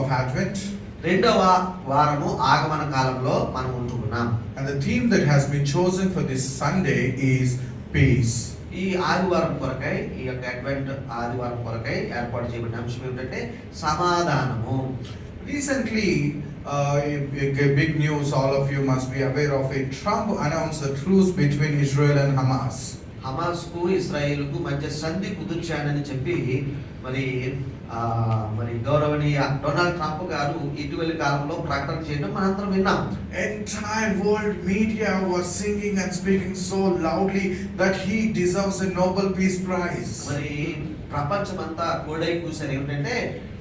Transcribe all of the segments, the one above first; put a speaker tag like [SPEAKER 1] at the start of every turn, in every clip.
[SPEAKER 1] of Advent.
[SPEAKER 2] రెండవ వారము ఆగమన కాలంలో మనం ఉంటున్నాం.
[SPEAKER 1] And the theme that has been chosen for this Sunday is peace.
[SPEAKER 2] ఈ ఆదివారం కొరకై, ఈ యొక్క అడ్వెంట్ ఆదివారం కొరకై ఏర్పాటు చేయబడిన అంశం ఏమిటంటే సమాధానము.
[SPEAKER 1] Recently, big news, all of you must be aware of it. Trump announced a truce between Israel and Hamas.
[SPEAKER 2] Hamas కు ఇశ్రాయేల్ కు మధ్య సంధి కుదుర్చానని చెప్పి మరి గౌరవనీయ డొనాల్డ్ ట్రంప్ గారు ఇటీవలి కాలంలో ప్రకటన చేయడం మనందరం విన్నాం.
[SPEAKER 1] Entire world media was singing and speaking so loudly that he deserves a Nobel Peace Prize.
[SPEAKER 2] మరి ప్రపంచమంతా కోడై కూసారు ఏమిటంటే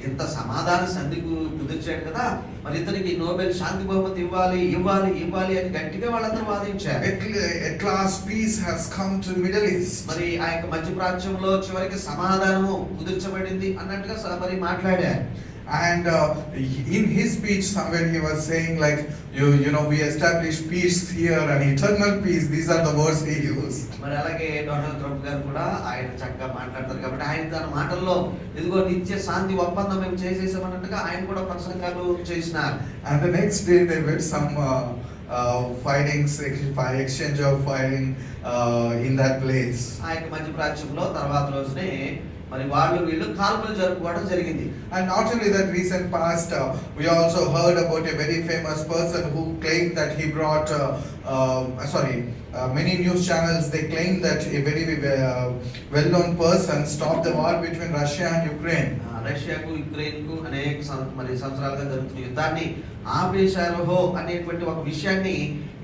[SPEAKER 2] ఇంత సమాధాన సంధి కుదిర్చాడు కదా, మరి ఇతనికి నోబెల్ శాంతి బహుమతి ఇవ్వాలి ఇవ్వాలి ఇవ్వాలి అని గట్టిగా వాళ్ళందరూ వాదించారు.
[SPEAKER 1] At last peace has come to Middle East.
[SPEAKER 2] మరి ఆ యొక్క మధ్య ప్రాచ్యంలో చివరికి సమాధానము కుదిర్చబడింది అన్నట్టుగా మరి మాట్లాడారు.
[SPEAKER 1] And in his speech somewhere he was saying like you know we established peace here and eternal peace. These are the words he used.
[SPEAKER 2] మరి అలాగే డొనాల్డ్ ట్రంప్ గారు కూడా ఆయన చక్కగా మాట్లాడతారు కాబట్టి ఆయన తన మాటల్లో ఇదిగో నిత్య శాంతి ఒప్పందం మేము చేసేసామన్నట్టుగా ఆయన కూడా ప్రసంగాలు చేసినారు.
[SPEAKER 1] And the next day there were some exchange of fighting in that place.
[SPEAKER 2] ఆ యొక్క మధ్య ప్రాచ్యంలో తర్వాత రోజునే మరి వాళ్ళు వీళ్ళు కాల్పులు జరుపుకోవడం జరిగింది.
[SPEAKER 1] And not only that, recent past we also heard about a very famous person who claimed that he brought many news channels, they claim that a very well-known person stopped the war between Russia and Ukraine.
[SPEAKER 2] రష్యాకు యుక్రెయిన్కు అనేక సంవత్సరాలుగా జరుగుతున్న యుద్ధాన్ని ఆపేశారో అనేటువంటి ఒక విషయాన్ని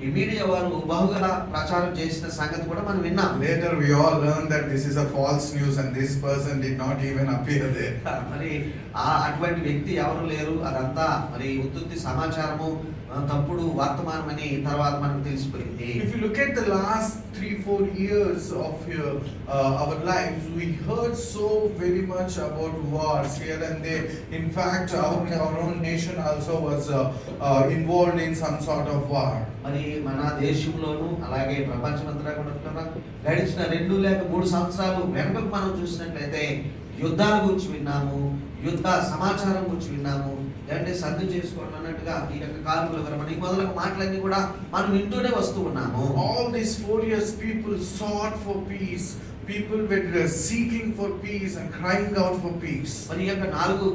[SPEAKER 2] ఈ media వారు బహుగా ప్రచారం చేసిన సంగతి కూడా మనం విన్నాం.
[SPEAKER 1] Later we all learned that this is a false news and this person did not even appear there.
[SPEAKER 2] మరి అటువంటి వ్యక్తి ఎవరు లేరు, అదంతా మరి ఉత్తుత్తి సమాచారము, తప్పుడు వర్తమానమని తర్వాత మనకు తెలిసిపోయింది.
[SPEAKER 1] If you look at the last 3-4 years of our lives, we heard so very much about wars here and there. In fact, our own nation also was involved in some sort of war.
[SPEAKER 2] మరి మన దేశంలోనూ అలాగే ప్రపంచమంతటా కూడా గడిచిన 2 లేక 3 సంవత్సరాలు వెనుకకు మనం చూసినట్లయితే యుద్ధాల గురించి విన్నాము, యుద్ధ సమాచారం గురించి విన్నాము, అంటే సంధి చేసుకోవడం అన్నట్టుగా ఈ యొక్క కాల్పుల విరమణ ఈ మొదలగు మాటలన్నీ కూడా మనం వింటూనే వస్తూ ఉన్నాము.
[SPEAKER 1] All these 4 years people sought for peace. People were seeking for peace and crying out for peace.
[SPEAKER 2] మరి ఈ యొక్క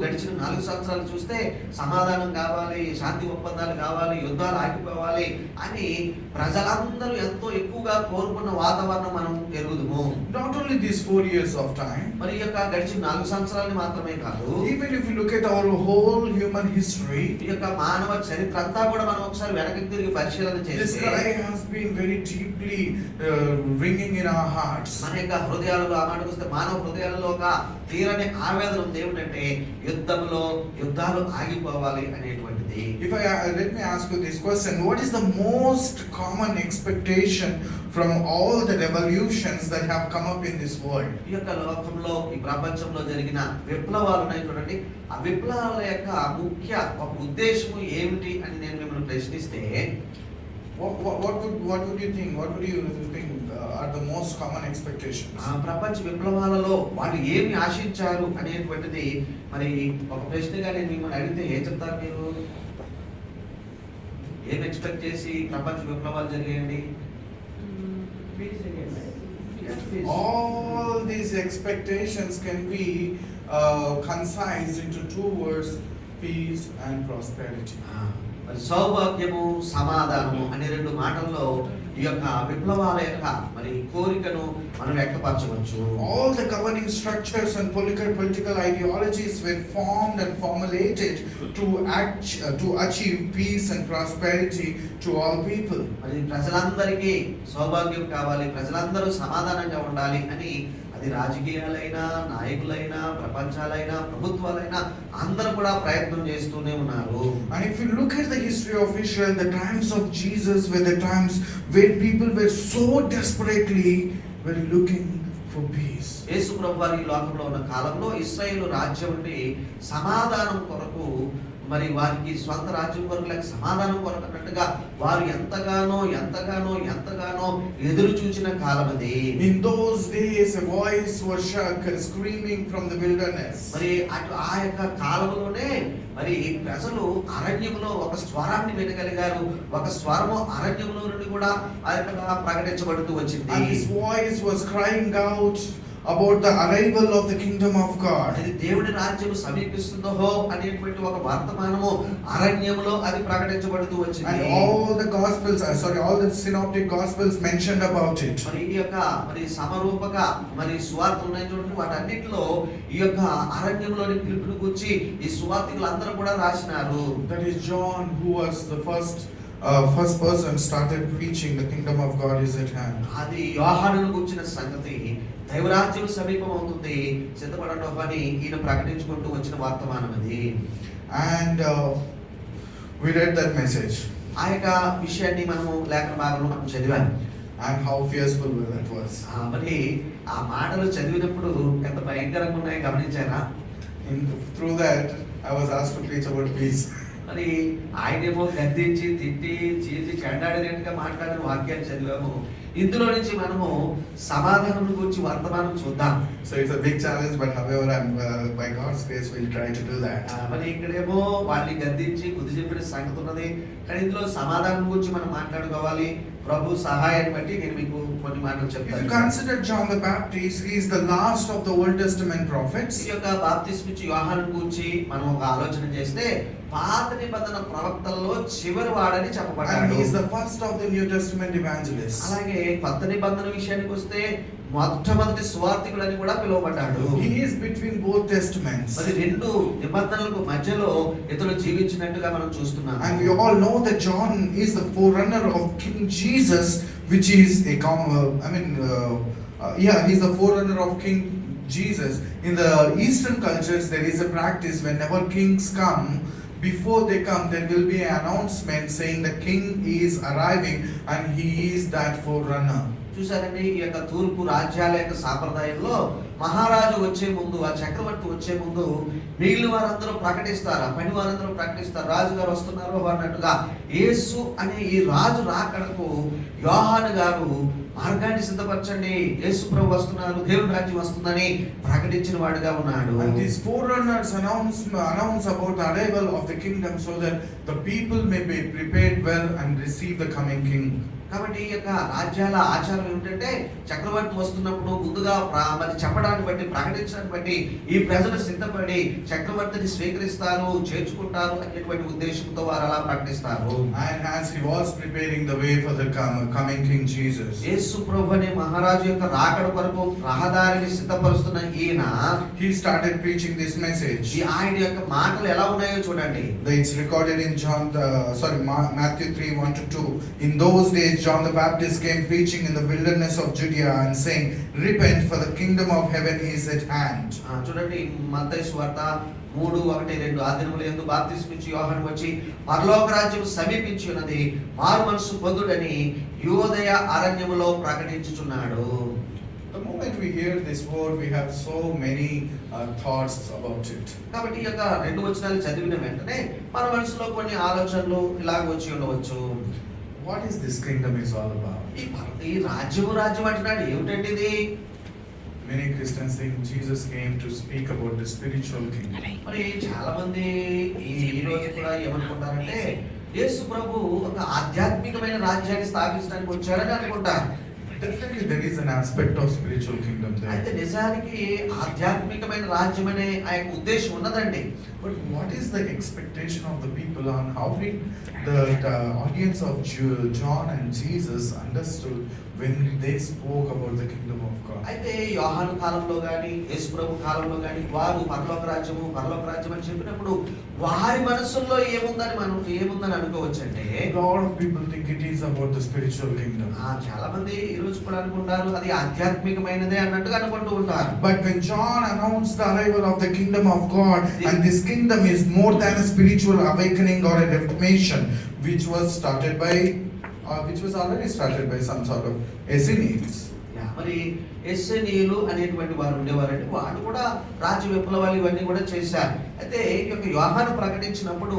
[SPEAKER 2] గడిచిన 4 సంవత్సరాలు చూస్తే సమాధానం కావాలి, శాంతి ఒప్పందాలు కావాలి, యుద్ధాలు ఆగిపోవాలి అని ప్రజలందరూ ఎంతో ఎక్కువగా కోరుకున్న వాతావరణం మనం ఎరుగుదుము.
[SPEAKER 1] Not only these 4 years of time,
[SPEAKER 2] మరి ఈ యొక్క గడిచిన 4 సంవత్సరాలు మాత్రమే కాదు,
[SPEAKER 1] even if you look at our whole human history,
[SPEAKER 2] ఈ యొక్క మానవ చరిత్ర అంతా కూడా మనం ఒకసారి వెనక్కి తిరిగి పరిశీలన చేస్తే
[SPEAKER 1] this cry has been very deeply ringing in our hearts.
[SPEAKER 2] మన యొక్క హృదయాలలో ఆ మాటకు వస్తే మానవ హృదయాలలో ఒక తీరని ఆవేదన ఉంది. ఏమిటంటే యుద్ధాలు ఆగిపోవాలి అనేటువంటిది.
[SPEAKER 1] Let me ask you this question. What is the most common expectation from all the revolutions that have come up in this world?
[SPEAKER 2] ఈ యొక్క లోకంలో ఈ ప్రపంచంలో జరిగిన విప్లవాలు ఉన్నాయి చూడండి, ఆ విప్లవాల యొక్క ముఖ్య ఒక ఉద్దేశము ఏమిటి అని నేను మిమ్మల్ని ప్రశ్నిస్తే
[SPEAKER 1] what would you think? What would you think are the most common expectations?
[SPEAKER 2] ప్రపంచ విప్లవాలలో వాళ్ళు ఏమి ఆశించారు అనేటువంటిది మరి ఒక ప్రశ్నగా నేను మిమ్మల్ని అడిగితే ఏం చెప్తారు మీరు? ఏం ఎక్స్పెక్ట్ చేసి ప్రపంచ విప్లవాలు జరిగాయండి?
[SPEAKER 1] All these expectations can be concised into 2 words: peace and prosperity.
[SPEAKER 2] మరి సౌభాగ్యము, సమాధానము అనే 2 మాటల్లో ఈ యొక్క విప్లవాల యొక్క మరి కోరికను మనం వ్యక్తపరచవచ్చు.
[SPEAKER 1] All the governing structures and political ideologies were formed and formulated to achieve peace and prosperity to all people.
[SPEAKER 2] మరి ప్రజలందరికీ సౌభాగ్యం కావాలి, ప్రజలందరూ సమాధానంగా ఉండాలి అని అది రాజకీయాలైనా, నాయకులైనా, ప్రపంచాలైనా, ప్రభుత్వాలైనా అందరూ కూడా ప్రయత్నం చేస్తూనే ఉన్నారు.
[SPEAKER 1] And if you look at the history of Israel, the times of Jesus were the times when people were so desperately looking for peace.
[SPEAKER 2] యేసు ప్రభువు ఈ లోకంలో ఉన్న కాలంలో ఇశ్రాయేలు రాజ్యం అంటే సమాధానం కొరకు మరి వారికి స్వంత రాజ్యం కొరకు లేక సమాధానం కొరకు అన్నట్టుగా వారు ఎంతగానో ఎదురు చూచిన కాలం అది.
[SPEAKER 1] In those days, a voice was screaming from the wilderness.
[SPEAKER 2] మరి అటు ఆ యొక్క కాలంలోనే మరి ప్రజలు అరణ్యంలో ఒక స్వరాన్ని వినగలిగారు. ఒక స్వరము అరణ్యంలో నుండి కూడా ఆ యొక్క ప్రకటించబడుతూ వచ్చింది.
[SPEAKER 1] And this voice was crying out about the arrival of the kingdom of God.
[SPEAKER 2] అది దేవుడి రాజ్యం సమీపిస్తుందో అనేటువంటి ఒక వర్తమానము అరణ్యంలో అది ప్రకటించబడుతూ వచ్చింది.
[SPEAKER 1] And all the gospels, all the synoptic gospels mentioned about it.
[SPEAKER 2] మరి ఈ యొక్క మరి సమరూపక మరి సువార్తలు ఉన్నాయి చూడండి, వాటన్నిటిలో ఈ యొక్క అరణ్యంలోని పిలుపుని గురించి ఈ సువార్తికులు అందరూ కూడా రాసినారు.
[SPEAKER 1] That is John, who was the first person started preaching the kingdom of God is at hand.
[SPEAKER 2] అది యోహానును గురించిన సంగతి, దైవరాజ్యం సమీపం అవుతుంది, సిద్ధపడండి అని ఈయన ప్రకటించుకుంటూ వచ్చిన వర్తమానం అది.
[SPEAKER 1] And we read that message.
[SPEAKER 2] ఆ యొక్క విషయాన్ని మనము లేఖన భాగంలో మనం చదివాం.
[SPEAKER 1] And how fearful that was.
[SPEAKER 2] మరి ఆ మాటలు చదివినప్పుడు ఎంత భయంకరంగా ఉన్నాయో గమనించారా?
[SPEAKER 1] Through that, I was asked to preach about peace.
[SPEAKER 2] మరి ఆయనేమో గద్దించి తిట్టి చీల్చి చెండాడినట్టుగా మాట్లాడిన వాక్యాలు చదివాము. ఇందులో నుంచి మనము సమాధానం గురించి వర్తమానం చూద్దాం.
[SPEAKER 1] So it's a big challenge, but however, by God's grace, we'll try to do that.
[SPEAKER 2] మరి ఇక్కడేమో వాళ్ళని గద్దించి బుద్ధి చెప్పిన సంగతి ఉన్నది, కానీ ఇందులో సమాధానం గురించి మనం మాట్లాడుకోవాలి. ప్రభు సహాయాన్ని బట్టి నేను మీకు కొన్ని మాటలు
[SPEAKER 1] If you
[SPEAKER 2] చెప్తాను.
[SPEAKER 1] consider John the Baptist, he is the last of the Old Testament prophets.
[SPEAKER 2] ఈ యొక్క బాప్తిస్మ ఇచ్చే యోహాను గురించి మనం ఒక ఆలోచన చేస్తే పాత నిబంధన ప్రవక్తల్లో చివరి వాడని
[SPEAKER 1] And
[SPEAKER 2] చెప్పబడ్డాడు.
[SPEAKER 1] he is the first of the New Testament evangelists.
[SPEAKER 2] అలాగే కొత్త నిబంధన విషయానికి వస్తే మొట్టమొదటి సువార్తికుడని కూడా పిలువబడ్డాడు.
[SPEAKER 1] He is between both testaments.
[SPEAKER 2] మరి రెండు నిబంధనలకు మధ్యలో ఇతడు జీవించినట్టుగా మనం చూస్తున్నాం.
[SPEAKER 1] And we all know that John is the forerunner of King Jesus, which is he's the forerunner of King Jesus. In the Eastern cultures, there is a practice whenever kings come, before they come, there will be an announcement saying the king is arriving and he is that forerunner.
[SPEAKER 2] చూసారండి, ఈ యొక్క తూర్పు రాజ్యాల యొక్క సాంప్రదాయంలో మహారాజు వచ్చే ముందు, ఆ చక్రవర్తి వచ్చే ముందు మిగిలిన వారందరూ ప్రకటిస్తారు, పని వారందరూ ప్రకటిస్తారు, రాజుగారు వస్తున్నారు అన్నట్టుగా. యేసు అనే ఈ రాజు రాకడకు యోహాను గారు మార్గాన్ని సిద్ధపరచండి, యేసు ప్రభు వస్తున్నారు, దేవుని రాజ్యం వస్తుందని ప్రకటించిన వాడుగా ఉన్నాడు.
[SPEAKER 1] And these forerunners announce about the arrival of the kingdom so that the people may be prepared well and receive the coming king.
[SPEAKER 2] కాబట్టి ఈ యొక్క రాజ్యాల ఆచారం ఏమిటంటే చక్రవర్తి వస్తున్నప్పుడు ముందుగా మరి చెప్పడాన్ని బట్టి, ప్రకటించడాన్ని బట్టి ఈ ప్రజలు సిద్ధపడి చక్రవర్తిని స్వీకరిస్తారు, చేర్చుకుంటారు అనేటువంటి ఉద్దేశంతో వారు అలా ప్రకటిస్తారు.
[SPEAKER 1] And as he was preparing the way for the coming King Jesus,
[SPEAKER 2] యేసు ప్రభు అనే మహారాజు యొక్క రాకడ కొరకు రహదారిని సిద్ధపరుస్తున్న ఈయన
[SPEAKER 1] he started preaching this message.
[SPEAKER 2] ఆయన యొక్క మాటలు ఎలా ఉన్నాయో చూడండి.
[SPEAKER 1] It's recorded in Matthew 3:1-2. In those days John the Baptist came preaching in the wilderness of Judea and saying, repent, for the kingdom of heaven is at hand.
[SPEAKER 2] చూడండి, మత్తయి సువార్త 3:1-2 ఆ దినముల యందు బాప్తిస్మ ఇచ్చే యోహాను వచ్చి పరలోక రాజ్యం సమీపించి ఉన్నది, మారు మనసు పొందుడని యూదయ అరణ్యములో ప్రకటించుచున్నాడు.
[SPEAKER 1] The moment we hear this word, we have so many thoughts about it.
[SPEAKER 2] కాబట్టి ఈ యొక్క రెండు వచనాలు చదివిన వెంటనే మన మనసులో కొన్ని ఆలోచనలు ఇలాగ వచ్చి ఉండవచ్చు.
[SPEAKER 1] What is this kingdom is all about?
[SPEAKER 2] ఈ రాజ్యం అంటున్నాడు, ఏమిటండి ఇది?
[SPEAKER 1] Many Christians think Jesus came to speak about the spiritual kingdom.
[SPEAKER 2] మరి చాలా మంది ఈ రోజు కూడా ఏమనుకుంటారంటే యేసు ప్రభు ఒక ఆధ్యాత్మికమైన రాజ్యాన్ని స్థాపించడానికి వచ్చాడని అనుకుంటారు.
[SPEAKER 1] Definitely there is an aspect of spiritual kingdom there.
[SPEAKER 2] అయితే నిజానికి ఆధ్యాత్మికమైన రాజ్యం అనే ఆ యొక్క ఉద్దేశం ఉన్నదండి.
[SPEAKER 1] But what is the expectation of the people on how did the audience of John and Jesus understood when they spoke about the kingdom of God?
[SPEAKER 2] అయితే యోహాను కాలంలో గాని యేసు ప్రభు కాలంలో గాని వారు పరలోక రాజ్యం అని చెప్పినప్పుడు వారి మనసుల్లో ఏముందని అనుకోవచ్చంటే,
[SPEAKER 1] A lot of people think it is about the spiritual kingdom.
[SPEAKER 2] చాలా మంది ఈ రోజు కూడా అనుకుంటారు అది ఆధ్యాత్మికమైనదే అన్నట్టుగా అనుకుంటూ ఉంటారు.
[SPEAKER 1] But when John announced the arrival of the kingdom of God, and this kingdom is more than a spiritual awakening or a reformation, which was already started by some sort of Essenes.
[SPEAKER 2] మరి ఎస్సెనీయులు అనేటువంటి వారు ఉండేవారండి. వాళ్ళు కూడా రాజ్య విప్లవాలు ఇవన్నీ కూడా చేశారు. అయితే ఈ యొక్క యోహాను ప్రకటించినప్పుడు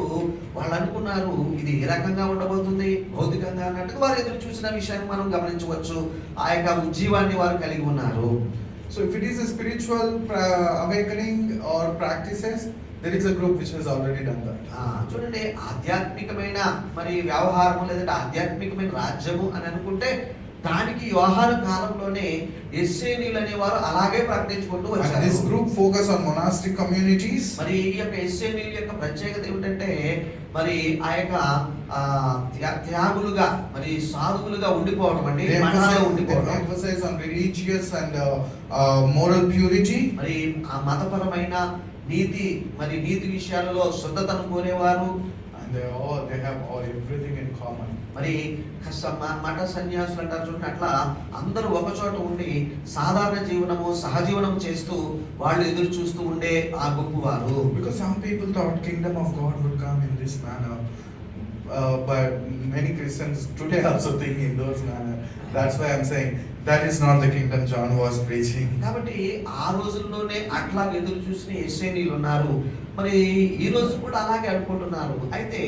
[SPEAKER 2] వాళ్ళు అనుకున్నారు ఇది ఏ రకంగా ఉండబోతుంది భౌతికంగా అన్నట్టుగా వారు ఎదురు చూసిన విషయాన్ని మనం గమనించవచ్చు. ఆ యొక్క ఉజ్జీవాన్ని వారు కలిగి ఉన్నారు.
[SPEAKER 1] So if it is a spiritual awakening or practices, there is a group which has already done that.
[SPEAKER 2] చూడండి, ఆధ్యాత్మికమైన మరి వ్యవహారం లేదంటే ఆధ్యాత్మికమైన రాజ్యము అని అనుకుంటే దానికి యోహాను కాలంలోనే ఎస్సేనీయులు అనేవారు అలాగే ప్రకటించుకుంటూ వచ్చారు.
[SPEAKER 1] This group focus on monastic communities.
[SPEAKER 2] మరి ఈ యొక్క ఎస్సేనీయుల యొక్క ప్రత్యేకత ఏమిటంటే మరి ఆ యొక్క త్యాగులుగా మరి సాధువులుగా ఉండిపోవడం అండి, మఠాల్లో ఉండిపోవడం.
[SPEAKER 1] Emphasize on religious and moral purity.
[SPEAKER 2] మరి ఆ మతపరమైన నీతి మరి నీతి విషయాలలో శుద్ధతను కోరేవారు.
[SPEAKER 1] And they have everything in common.
[SPEAKER 2] మరి మఠ సన్యాసులు అంటారు చూడండి, అట్లా అందరూ ఒక చోట ఉండి సాధారణ జీవనము సహజీవనం చేస్తూ వాళ్ళు ఎదురు చూస్తూ ఉండే ఆ గొప్పవారు.
[SPEAKER 1] Because some people thought kingdom of God would come in this manner, but many Christians today also think in those manner. That's why I'm saying that is not the kingdom John was preaching.
[SPEAKER 2] కాబట్టి ఆ రోజుల్లోనే అట్లా ఎదురు చూసిన ఎస్సేనీయులు ఉన్నారు. మరి ఈ రోజు కూడా అలాగే అనుకుంటున్నారు. అయితే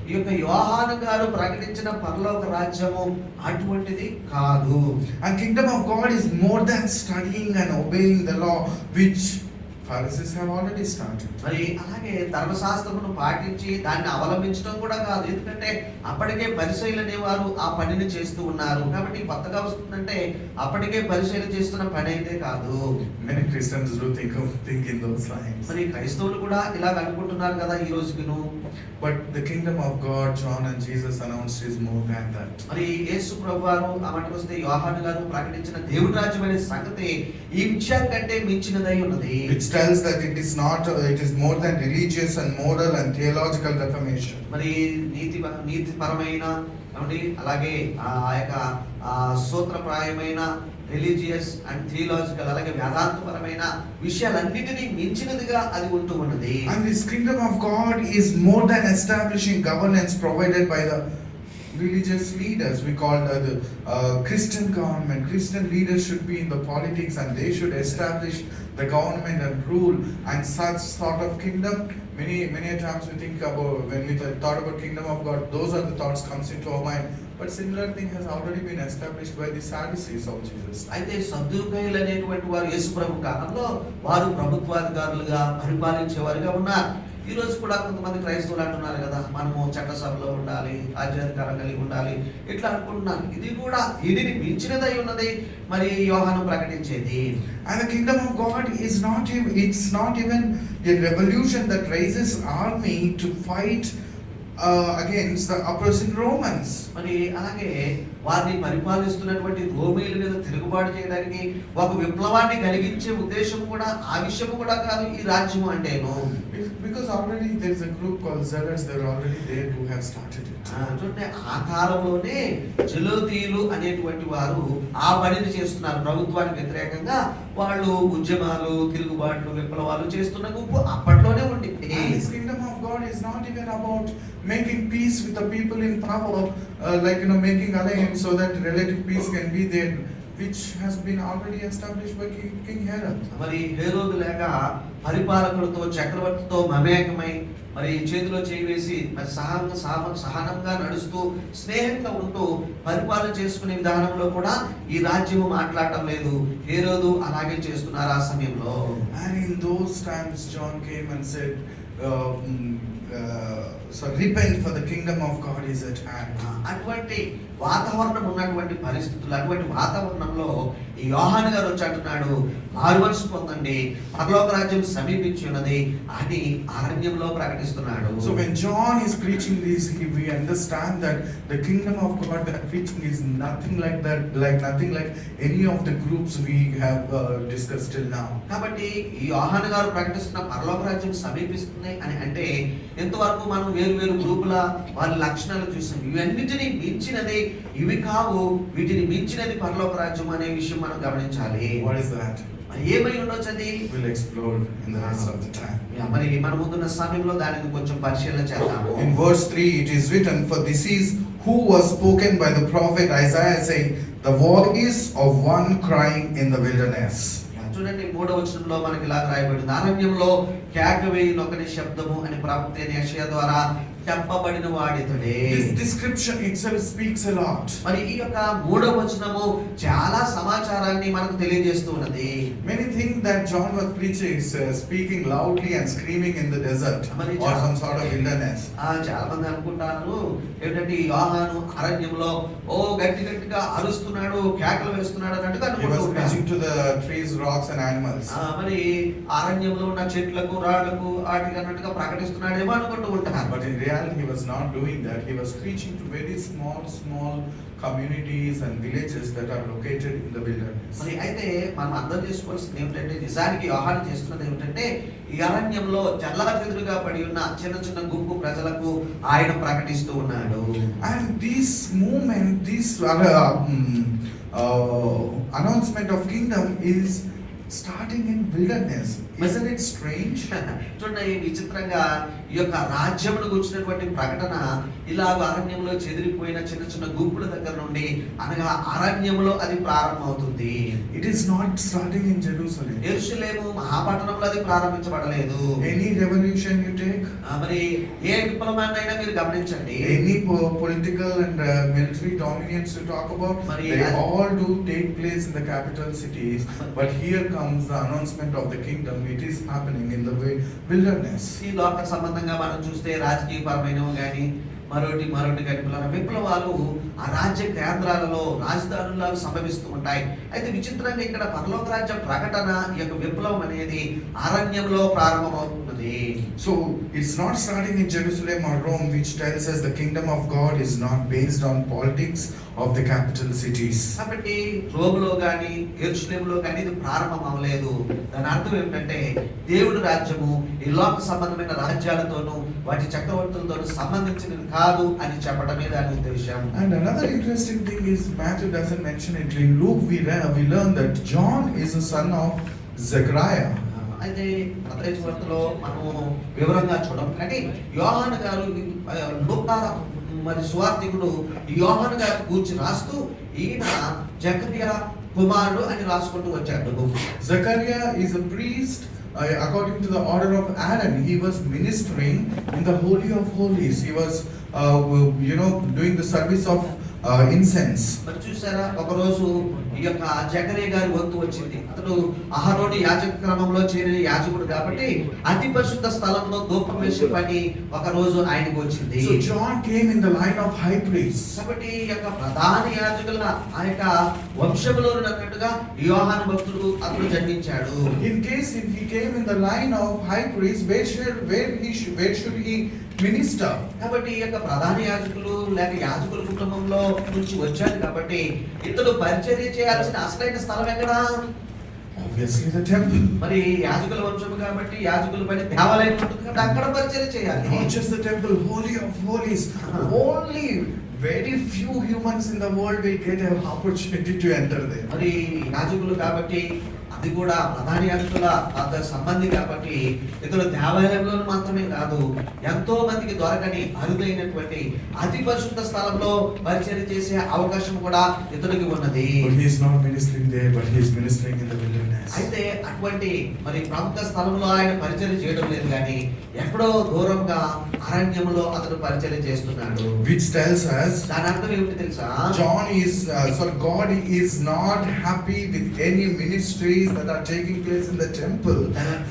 [SPEAKER 2] ఈ యొక్క యోహాను గారు ప్రకటించిన పరలోక రాజ్యము అటువంటిది కాదు.
[SPEAKER 1] And kingdom of God is more than studying and obeying the law, which Pharisees have already started.
[SPEAKER 2] మరి అలాగే ధర్మశాస్త్రమును పాటించి దాన్ని అవలంబించడం కూడా కాదు. ఎందుకంటే అప్పటికే పరిసయ్యులు అనేవారు ఆ పనిని చేస్తూ ఉన్నారు. కాబట్టి కొత్తగా వస్తుందంటే అప్పటికే పరిసయ్యులు చేస్తున్న పని అయితే కాదు.
[SPEAKER 1] Many Christians do think in those lines.
[SPEAKER 2] మరి క్రైస్తవులు కూడా ఇలా అనుకుంటున్నారు కదా ఈ రోజుకిను.
[SPEAKER 1] But the kingdom of God, John and Jesus announced, is more than that.
[SPEAKER 2] మరి యేసు ప్రభువారు ఆ మాటకు వస్తే యోహాను గారు ప్రకటించిన దేవుడి రాజ్యం అనే సంగతి ఈ విషయాల కంటే మించినదై ఉన్నది.
[SPEAKER 1] Which tells that it is more than religious and moral and theological reformation.
[SPEAKER 2] మరి నీతిపరమైన అలాగే ఆ యొక్క సూత్రప్రాయమైన రిలీజియస్ అండ్ థియలాజికల్ అలాగే వేదాంతపరమైన విషయాలన్నిటినీ మించినదిగా అది ఉంటూ ఉన్నది.
[SPEAKER 1] And this kingdom of God is more than establishing governance provided by the religious leaders. We call the Christian government. Christian leaders should be in the politics and they should establish the government and rule. And such sort of kingdom, many times we think about, when we thought about kingdom of God, those are the thoughts comes into our mind. But similar thing has already been established by the Sadducees of Jesus.
[SPEAKER 2] అయితే సద్దుకయ్యులు అనేటువంటి వారు యేసు ప్రభు కాలంలో వారు ప్రభుత్వాధికారులుగా పరిపాలించేవారుగా ఉన్నారు. ఈ రోజు కూడా కొంతమంది క్రైస్తవులు అంటున్నారు కదా, మనము చట్టసభలో ఉండాలి, రాజ్యాధికారం కలిగి ఉండాలి, ఇట్లా అనుకుంటున్నారు. ఇది కూడా వీటిని మించినదై ఉన్నది మరి యోహాను ప్రకటించేది.
[SPEAKER 1] And the kingdom of God is it's not even a revolution that raises army to fight against the oppressing Romans.
[SPEAKER 2] మరి అలాగే వారిని పరిపాలిస్తున్నటువంటి రోమీయుల మీద తిరుగుబాటు చేయడానికి ఒక విప్లవాన్ని కలిగించే ఉద్దేశం కూడా ఆ విషయం కూడా కాదు ఈ రాజ్యం అంటేను.
[SPEAKER 1] Because already there is a group called Zealots, they are already there who have started it.
[SPEAKER 2] చూడండి, ఆ కాలంలోనే జలోతీయులు అనేటువంటి వారు ఆ పనిని చేస్తున్నారు. ప్రభుత్వానికి వ్యతిరేకంగా వాళ్ళు ఉద్యమాలు, తిరుగుబాట్లు, విప్లవాలు చేస్తున్న గుంపు అప్పట్లోనే ఉండింది.
[SPEAKER 1] This kingdom of God is not even about making peace with the people in power, making alliance so that relative peace can be there, which has been already established by King Herod.
[SPEAKER 2] మరి హేరోదు లేక పరిపాలకులతో చక్రవర్తితో మమేకమై మరి చేతిలో చేయి వేసి మరి సహనంగా నడుస్తూ స్నేహంగా ఉంటూ పరిపాలన చేసుకునే విధానంలో కూడా ఈ రాజ్యము మాట్లాడటం లేదు. హేరోదు అలాగే చేస్తున్నారు ఆ సమయంలో.
[SPEAKER 1] And in those times John came and said, repent, for the kingdom of God is at hand.
[SPEAKER 2] అటువంటి వాతావరణం ఉన్నటువంటి పరిస్థితులు, అటువంటి వాతావరణంలో ఈ యోహాను గారు వచ్చి అంటున్నాడు, మారుమనసు పొందండి, పరలోక రాజ్యం సమీపించి ఉన్నది అని అరణ్యంలో ప్రకటిస్తున్నాడు.
[SPEAKER 1] So when John is preaching this, we understand that the kingdom of God that preaching is nothing like that, nothing like any of the groups we have discussed till now.
[SPEAKER 2] కాబట్టి ఈ యోహాను గారు ప్రకటిస్తున్న పరలోక రాజ్యం సమీపిస్తుంది అని అంటే ఎంతవరకు మనం వేరు గ్రూపుల వారి లక్షణాలు చూసాం. ఇవన్నిటిని మించినది ఇవి కావు, వీటిని మించినది పరలోక రాజ్యం అనే విషయం మనం గమనించాలి.
[SPEAKER 1] What is that?
[SPEAKER 2] మరి ఏమై ఉండొచ్చు అది?
[SPEAKER 1] We'll explore in the rest of the time.
[SPEAKER 2] మరి మన ముందున్న సమయంలో దానిని కొంచెం పరిశీలన చేద్దాము.
[SPEAKER 1] In verse 3 it is written, for this is who was spoken by the prophet Isaiah, saying, "The voice of one crying in the wilderness."
[SPEAKER 2] చూడండి 3వ వచనంలో మనకి ఇలా రాయబడింది, అరణ్యంలో కేక వేయునొకని శబ్దము అని ప్రవక్త యెషయా ద్వారా చెప్పబడిన వాడితడే.
[SPEAKER 1] This description itself speaks a lot.
[SPEAKER 2] మరి ఈ యొక్క 3వ వచనము చాలా సమాచారాన్ని మనకు తెలియజేస్తూ ఉన్నది.
[SPEAKER 1] Many think that John was preaching, speaking loudly and screaming in the desert or some sort of wilderness.
[SPEAKER 2] చాలా మంది అనుకుంటారు ఏంటంటే యోహాను అరణ్యంలో గట్టి గట్టిగా అరుస్తున్నాడు, కేకలు వేస్తున్నాడు అన్నట్టుగా
[SPEAKER 1] He was
[SPEAKER 2] అనుకుంటారు.
[SPEAKER 1] preaching to the trees, rocks and animals.
[SPEAKER 2] మరి అరణ్యంలో ఉన్న చెట్లకు రాళ్లకు వాటికి అన్నట్టుగా ప్రకటిస్తున్నాడేమో అనుకుంటూ ఉంటారు.
[SPEAKER 1] But in reality he was not doing that. He was preaching to very small communities and villages that are located in the wilderness.
[SPEAKER 2] మరి అయితే మనం అర్థం చేసుకోవాల్సింది ఏమిటంటే, నిజానికి యోహాను చేస్తున్నది ఏమిటంటే ఈ అరణ్యంలో చెల్లాచెదురుగా పడి ఉన్న చిన్న చిన్న గుంపు ప్రజలకు ఆయన ప్రకటిస్తూ ఉన్నాడు.
[SPEAKER 1] And this movement, this announcement of kingdom is starting in wilderness. Isn't it strange?
[SPEAKER 2] చూడండి, విచిత్రంగా ఈ యొక్క రాజ్యమును గురించినటువంటి ప్రకటన ఇలాగ అరణ్యంలో చెదిరిపోయిన చిన్న చిన్న గుంపుల దగ్గర నుండి అనగా అరణ్యంలో అది ప్రారంభమవుతుంది.
[SPEAKER 1] It is not starting in Jerusalem.
[SPEAKER 2] యెరూషలేము మహాపట్టణంలో అది ప్రారంభించబడలేదు.
[SPEAKER 1] Any revolution you take,
[SPEAKER 2] మరి ఏ విప్లవాన్నైనా మీరు గమనించండి,
[SPEAKER 1] any political and military dominance you talk about, they all do take place in the capital cities. But here comes the announcement of the kingdom. It is happening in the wilderness.
[SPEAKER 2] ఈ లోక సంబంధంగా మనం చూస్తే రాజకీయపరమైనవి కానీ మరొకటి కానీ విప్లవాలు ఆ రాజ్య కేంద్రాలలో రాజధానుల్లో సంభవిస్తూ ఉంటాయి. అయితే విచిత్రంగా ఇక్కడ పరలోక రాజ్య ప్రకటన ఈ యొక్క విప్లవం అనేది అరణ్యంలో ప్రారంభమవుతున్నది.
[SPEAKER 1] So it's not starting in Jerusalem or Rome, which tells us the kingdom of God is not based on politics of the capital cities.
[SPEAKER 2] కాబట్టి రోమ్లో కానీ యెరూషలేములో కానీ ఇది ప్రారంభం అవ్వలేదు. దాని అర్థం ఏమిటంటే దేవుడి రాజ్యము ఈ లోక సంబంధమైన రాజ్యాలతోనూ వాటి చక్రవర్తులతోనూ సంబంధించినది కాదు అని చెప్పడమే దాని ఉద్దేశం.
[SPEAKER 1] And another interesting thing is Matthew doesn't mention it. In Luke we learn that John is the son of Zechariah.
[SPEAKER 2] అయితే మత్తయి సువార్తలో మనము వివరంగా చూడం, కానీ యోహాను గారు లూకా మరి సువార్తికుడు యోహాను గారి గురించి రాస్తూ ఈయన జకర్యా కుమారుడు అని రాసుకుంటూ వచ్చాడు.
[SPEAKER 1] Zechariah is a priest. According to the order of Aaron, he was ministering in the Holy of Holies. He was doing the service of incense.
[SPEAKER 2] మరి చూసారా, ఒకరోజు ఈ యొక్క జకర్యా గారి వంతు వచ్చింది. అతడు అహరోను యాజక క్రమంలో చేరిన యాజకుడు కాబట్టి అతి పరిశుద్ధ స్థలంలో ధూపం వేసే పని ఒక రోజు ఆయనకు వచ్చింది.
[SPEAKER 1] So John came in the line of high priests.
[SPEAKER 2] కాబట్టి ఈ యొక్క ప్రధాన యాజకుల ఆ యొక్క వంశంలో ఉన్నట్టుగా యోహాను భక్తుడు అతడు జన్మించాడు.
[SPEAKER 1] In case if he came in the line of high priests, where should he minister?
[SPEAKER 2] కాబట్టి ఈ యొక్క ప్రధాన యాజకులు లేక యాజకుల కుటుంబంలో నుంచి వచ్చాడు కాబట్టి ఇతడు పరిచర్య చేయాల్సిన అసలైన స్థలం ఎక్కడ?
[SPEAKER 1] Obviously the temple.
[SPEAKER 2] మరి యాజకుల వంశము కాబట్టి యాజకుల పని దేవాలయం ఉంటుంది కాబట్టి అక్కడ పరిచర్య చేయాలి.
[SPEAKER 1] Not just the temple, Holy of Holies. Only very few humans in the world will get an opportunity to enter there.
[SPEAKER 2] మరి యాజకులు కాబట్టి అది కూడా ప్రధాన యాజకుల సంబంధి కాబట్టి ఇతడు దేవాలయంలో మాత్రమే కాదు, ఎంతో మందికి దొరకని అరుదైనటువంటి అతి పరిశుద్ధ స్థలంలో పరిచర్య చేసే అవకాశం కూడా ఇతడికి ఉన్నది.
[SPEAKER 1] But he is not ministering there, but he is ministering in the wilderness.
[SPEAKER 2] అయితే అటువంటి మరి ప్రముఖ స్థలంలో ఆయన పరిచర్య చేయడం లేదు, కానీ ఎక్కడో దూరంగా అరణ్యంలో అతడు పరిచర్య చేస్తున్నాడు.
[SPEAKER 1] Which tells us
[SPEAKER 2] దాని అర్థం ఏమిటి తెలుసా?
[SPEAKER 1] God is not happy with any ministries that are taking place in the temple.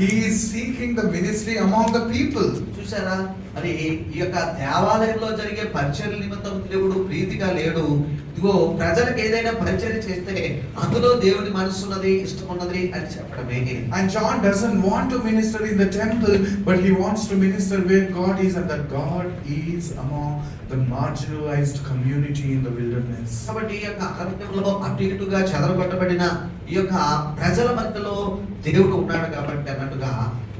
[SPEAKER 1] He is seeking the ministry among the people.
[SPEAKER 2] చూసారా, మరి ఈ యొక్క దేవాలయంలో జరిగే పరిచర్య నిమిత్తం దేవుడు ప్రీతిగా లేడు. ఇదిగో ప్రజలకు ఏదైనా పరిచర్య చేస్తే అందులో దేవుని మనసున్నది ఇష్టమున్నది అని చెప్పడమే.
[SPEAKER 1] And John doesn't want to minister in the temple, but he wants to minister where God is, and that God is among the marginalized community in the wilderness.
[SPEAKER 2] కాబట్టి ఈ యొక్క అరణ్యంలో అటు ఇటుగా చెదరగొట్టబడిన ఈ యొక్క ప్రజల మధ్యలో దేవుడు ఉన్నాడు కాబట్టి అన్నట్టుగా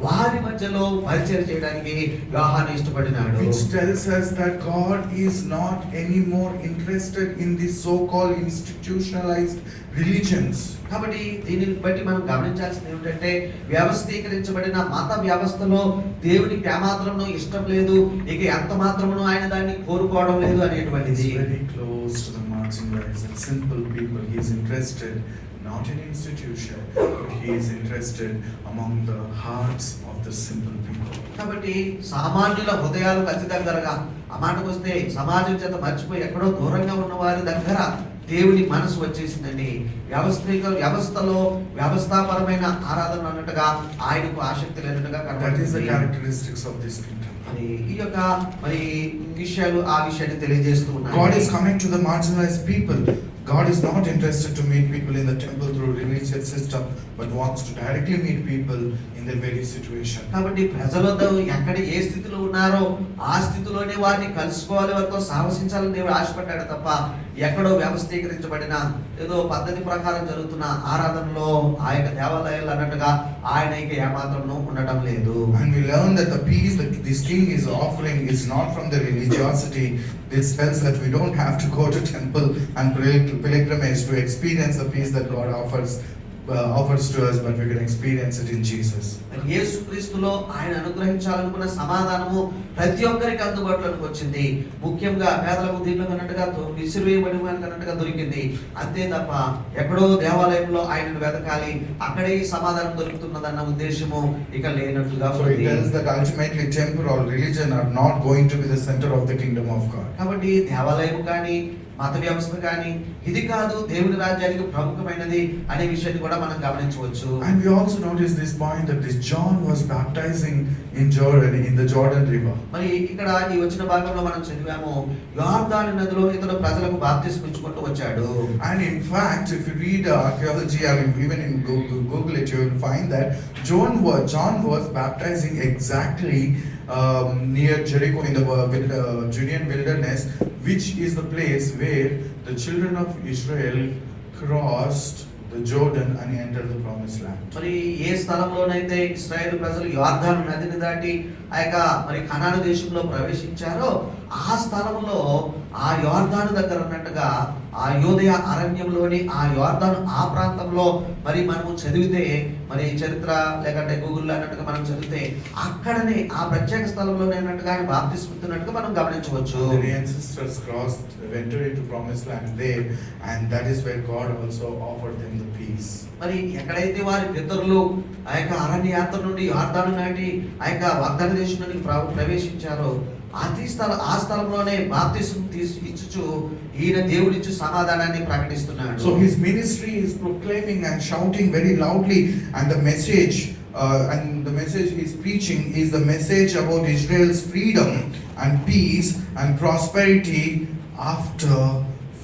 [SPEAKER 2] వారి మధ్యలో పరిచయం చేయడానికి యోహాను ఇష్టపడినాడు.
[SPEAKER 1] Which tells us that God is not anymore interested in these so-called institutionalized religions.
[SPEAKER 2] కాబట్టి దీనిని బట్టి మనం గమనించాల్సింది ఏమిటంటే వ్యవస్థీకరించబడిన మత వ్యవస్థలో దేవునికి ఏమాత్రమును ఇష్టం లేదు, ఇక ఎంత మాత్రమును ఆయన దాన్ని కోరుకోవడం లేదు
[SPEAKER 1] He
[SPEAKER 2] అనేటువంటిది.
[SPEAKER 1] is very close to the marginalized and simple people. He is interested not in institution, but he is interested among the hearts of the simple people.
[SPEAKER 2] కాబట్టి సామాన్యుల హృదయాలకు అతి దగ్గరగా, ఆ మాటకు వస్తే సమాజం చేత మర్చిపోయి ఎక్కడో దూరంగా ఉన్న వారి దగ్గర దేవుని మనసు వచ్చేసిందండి. వ్యవస్థలో వ్యవస్థాపరమైన ఆరాధన అన్నట్టుగా ఆయనకు ఆసక్తి లేనట్టుగా
[SPEAKER 1] That is the
[SPEAKER 2] కనబడుతుంది.
[SPEAKER 1] characteristics of this kingdom.
[SPEAKER 2] మరి ఈ యొక్క మరి విషయాలు ఆ విషయాన్ని తెలియజేస్తూ ఉన్నాయి.
[SPEAKER 1] God is coming to the marginalized people. God is not interested to meet people in the temple through religious system, but wants to directly meet people in their very situation.
[SPEAKER 2] కాబట్టి ప్రజలతో ఎక్కడ ఏ స్థితిలో ఉన్నారో ఆ స్థితిలోనే వారిని కలుసుకోవాలి, వారితో సహవసించాలని దేవుడు ఆశపడ్డాడు తప్ప ఎక్కడో వ్యవస్థీకరించబడిన ఏదో పద్ధతి ప్రకారం జరుగుతున్న ఆరాధనలో ఆ యొక్క దేవాలయాలు అన్నట్టుగా ఆయన ఇక ఏమాత్రం ఉండటం లేదు.
[SPEAKER 1] And we learn that the peace that this king is offering is not from the religiosity. This tells that we don't have to go to temple and pilgrimage to experience the peace that God offers to us, but we can experience it in Jesus.
[SPEAKER 2] యేసుక్రీస్తులో ఆయన అనుగ్రహించాలనుకున్న సమాధానము ప్రతి ఒక్కరికి అందుబాటులోకి వచ్చింది. ముఖ్యంగా పేదలకు దీనిలో అన్నట్టుగా విసిరివేయబడి అన్నట్టుగా దొరికింది. అంతే తప్ప ఎక్కడో దేవాలయంలో ఆయనను వెతకాలి, అక్కడే ఈ సమాధానం దొరుకుతున్నదన్న ఉద్దేశము ఇక లేనట్లుగా
[SPEAKER 1] So it tells that ultimately temple or religion are not going to be the center of the kingdom of God.
[SPEAKER 2] కాబట్టి దేవాలయం కానీ మత వ్యవస్థ కానీ ఇది కాదు దేవుని రాజ్యానికి ప్రముఖమైనది అనే విషయాన్ని కూడా మనం గమనించవచ్చు.
[SPEAKER 1] And we also notice this point that this John was baptizing in Jordan, in the Jordan River.
[SPEAKER 2] మరి ఇక్కడ ఈ వచ్చిన భాగంలో మనం చదివాము యోర్దాను నదిలో ఇతడు ప్రజలకు బాప్తిస్మం ఇచ్చుకుంటూ వచ్చాడు.
[SPEAKER 1] And in fact, if you read archaeology or even in Google it, you will find that John was baptizing exactly near Jericho in the Judean wilderness, which is the place where the children of Israel crossed the Jordan and entered the promised land.
[SPEAKER 2] మరి ఏ స్థలంలోనైతే ఇశ్రాయేలు ప్రజలు యోర్దాను నదిని దాటి ఆ యొక్క మరి కనాను దేశంలో ప్రవేశించారో ఆ స్థలంలో ఆ యోర్దాను దగ్గర ఉన్నట్టుగా ఆ యోదయ అరణ్యంలోని ఆ యోర్దాను ఆ ప్రాంతంలో మరి మనము చదివితే మరి చరిత్ర లేకంటే గూగుల్లో అన్నట్టుగా మనం చదివితే అక్కడనే ఆ ప్రత్యేక స్థలంలోనే అన్నట్టుగా ఆయన బాప్తిస్మిస్తున్నట్టుగా మనం గమనించవచ్చు.
[SPEAKER 1] The ancestors entered into promised land there, and that is where God also offered them the peace.
[SPEAKER 2] మరి ఎక్కడైతే వారి పితరులు ఆ యొక్క అరణ్య యాత్ర నుండి యోర్దాను నాటి ఆ యొక్క వాగ్దాన దేశంలోనికి ప్రవేశించారో ఆ స్థలంలోనే బాప్తిస్మం ఇచ్చుచు ఈయన దేవుడిచ్చు సమాధానాన్ని ప్రకటిస్తున్నాడు.
[SPEAKER 1] So his ministry is proclaiming and shouting very loudly, and the message he is preaching is the message about Israel's freedom and peace and prosperity after